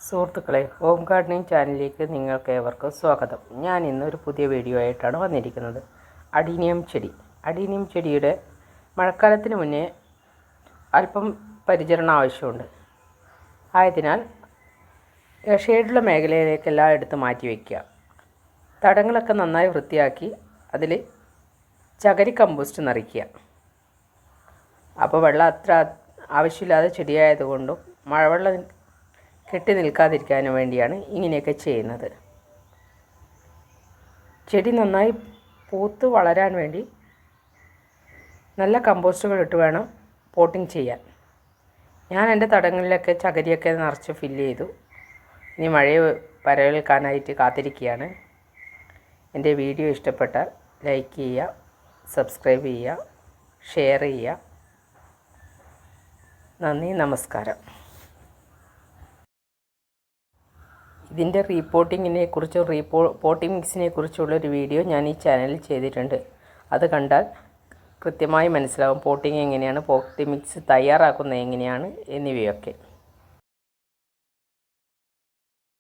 സുഹൃത്തുക്കളെ, home gardening ചാനലിലേക്ക് നിങ്ങൾക്ക് ഏവർക്കും സ്വാഗതം. ഞാൻ ഇന്നൊരു പുതിയ വീഡിയോ ആയിട്ടാണ് വന്നിരിക്കുന്നത്. അഡീനിയം ചെടിയുടെ മഴക്കാലത്തിന് മുന്നേ അല്പം പരിചരണം ആവശ്യമുണ്ട്. ആയതിനാൽ ഷേഡുള്ള മേഖലയിലേക്കെല്ലാം എടുത്ത് മാറ്റി വയ്ക്കുക. തടങ്ങളൊക്കെ നന്നായി വൃത്തിയാക്കി അതിൽ ചകിരി കമ്പോസ്റ്റ് നിറയ്ക്കുക. അപ്പോൾ വെള്ളം അത്ര ആവശ്യമില്ലാതെ ചെടിയായതുകൊണ്ടും മഴവെള്ളം കെട്ടി നിൽക്കാതിരിക്കാനും വേണ്ടിയാണ് ഇങ്ങനെയൊക്കെ ചെയ്യുന്നത്. ചെടി നന്നായി പൂത്ത് വളരാൻ വേണ്ടി നല്ല കമ്പോസ്റ്റുകൾ ഇട്ട് വേണം പോട്ടിങ് ചെയ്യാൻ. ഞാൻ എൻ്റെ തടങ്ങളിലൊക്കെ ചകിരിയൊക്കെ നിറച്ച് ഫില്ല് ചെയ്തു. ഇനി മഴയെ വരവേൽക്കാനായിട്ട് കാത്തിരിക്കുകയാണ്. എൻ്റെ വീഡിയോ ഇഷ്ടപ്പെട്ടാൽ ലൈക്ക് ചെയ്യുക, സബ്സ്ക്രൈബ് ചെയ്യുക, ഷെയർ ചെയ്യുക. നന്ദി, നമസ്കാരം. ഇതിൻ്റെ പോട്ടിംഗ് മിക്സിനെ കുറിച്ചുള്ളൊരു വീഡിയോ ഞാൻ ഈ ചാനലിൽ ചെയ്തിട്ടുണ്ട്. അത് കണ്ടാൽ കൃത്യമായി മനസ്സിലാവും പോട്ടിംഗ് എങ്ങനെയാണ്, പോട്ടിംഗ് മിക്സ് തയ്യാറാക്കുന്നത് എങ്ങനെയാണ് എന്നിവയൊക്കെ.